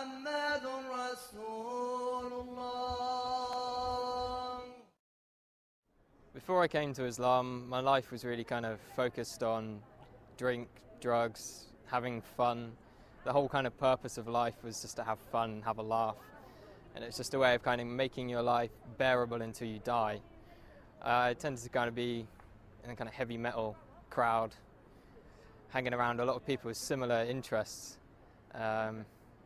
محمد رسول الله. Before I came to Islam, my life was really kind of focused on drink, drugs, having fun. The whole kind of purpose of life was just to have fun, have a laugh. And it's just a way of kind of making your life bearable until you die. I tended to kind of be in a kind of heavy metal crowd, hanging around a lot of people with similar interests,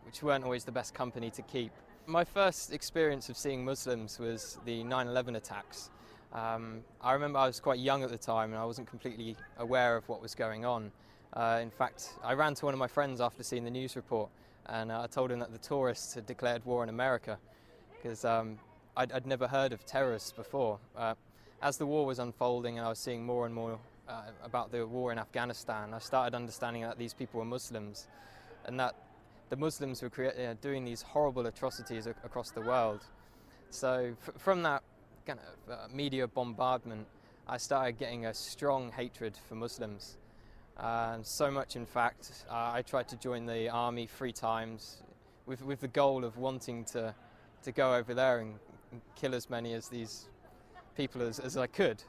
which weren't always the best company to keep. My first experience of seeing Muslims was the 9/11 attacks. I remember I was quite young at the time and I wasn't completely aware of what was going on. In fact, I ran to one of my friends after seeing the news report and I told him that the tourists had declared war in America because I'd never heard of terrorists before. As the war was unfolding and I was seeing more and more about the war in Afghanistan, I started understanding that these people were Muslims and that the Muslims were doing these horrible atrocities across the world. So from that kind of media bombardment, I started getting a strong hatred for Muslims. So much, in fact, I tried to join the army 3 times with the goal of wanting to go over there and kill as many of these people as I could,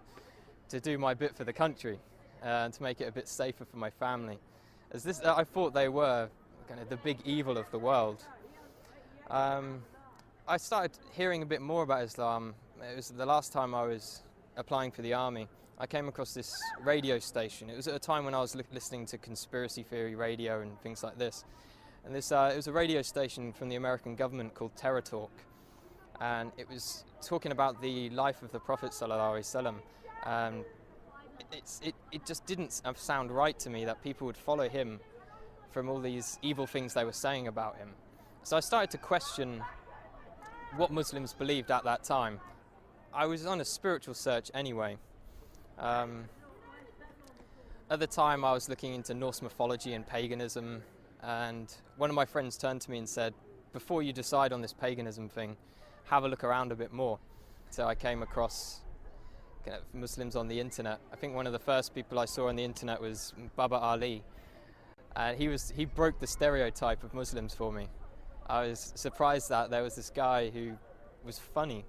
to do my bit for the country and to make it a bit safer for my family. I thought they were kind of the big evil of the world. I started hearing a bit more about Islam. It was the last time I was applying for the army. I came across this radio station. It was at a time when I was listening to conspiracy theory radio and things like this. And it was a radio station from the American government called Terror Talk. And it was talking about the life of the Prophet ﷺ. It just didn't sound right to me that people would follow him from all these evil things they were saying about him. So I started to question what Muslims believed at that time. I was on a spiritual search anyway. At the time I was looking into Norse mythology and paganism, and one of my friends turned to me and said, before you decide on this paganism thing, have a look around a bit more. So I came across kind of Muslims on the internet. I think one of the first people I saw on the internet was Baba Ali. And he broke the stereotype of Muslims for me. I was surprised that there was this guy who was funny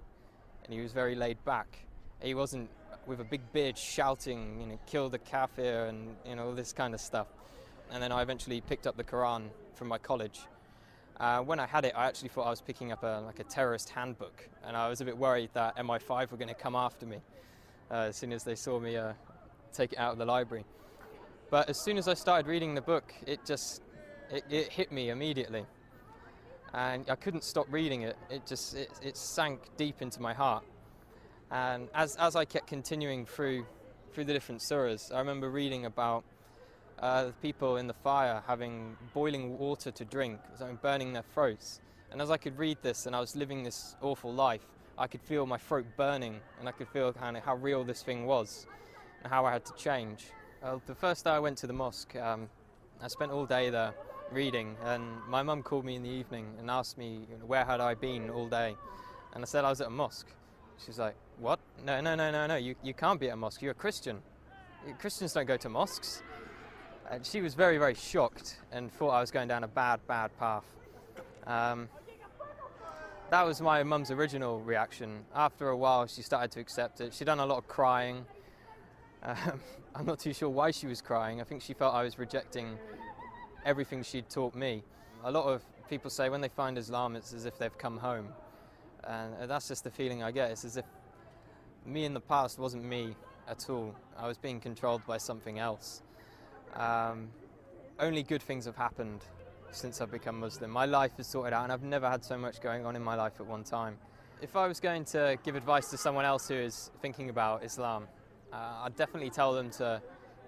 and he was very laid back. He wasn't with a big beard shouting, kill the kafir and all this kind of stuff. And then I eventually picked up the Quran from my college. When I had it, I actually thought I was picking up a terrorist handbook, and I was a bit worried that MI5 were going to come after me as soon as they saw me take it out of the library. But as soon as I started reading the book, it hit me immediately, and I couldn't stop reading it. It sank deep into my heart. And as I kept continuing through the different surahs, I remember reading about the people in the fire having boiling water to drink, burning their throats. And as I could read this and I was living this awful life, I could feel my throat burning and I could feel kind of how real this thing was and how I had to change. The first day I went to the mosque, I spent all day there reading, and my mum called me in the evening and asked me where had I been all day. And I said I was at a mosque. She's like, what? No, you can't be at a mosque, you're a Christian. Christians don't go to mosques. And she was very, very shocked and thought I was going down a bad path. That was my mum's original reaction. After a while, she started to accept it. She'd done a lot of crying. I'm not too sure why she was crying. I think she felt I was rejecting everything she'd taught me. A lot of people say when they find Islam, it's as if they've come home. And that's just the feeling I get. It's as if me in the past wasn't me at all. I was being controlled by something else. Only good things have happened since I've become Muslim. My life is sorted out and I've never had so much going on in my life at one time. If I was going to give advice to someone else who is thinking about Islam, I'd definitely tell them to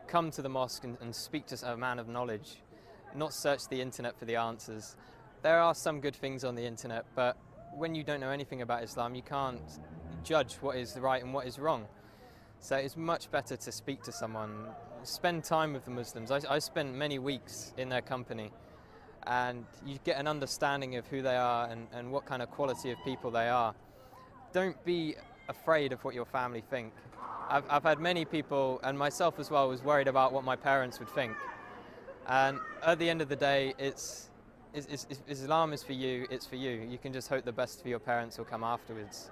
come to the mosque and speak to a man of knowledge, not search the internet for the answers. There are some good things on the internet, but when you don't know anything about Islam, you can't judge what is right and what is wrong. So it's much better to speak to someone, spend time with the Muslims. I spent many weeks in their company, and you get an understanding of who they are and what kind of quality of people they are. Don't be afraid of what your family think. I've had many people, and myself as well, was worried about what my parents would think. And at the end of the day, it's Islam is for you, it's for you. You can just hope the best for your parents will come afterwards.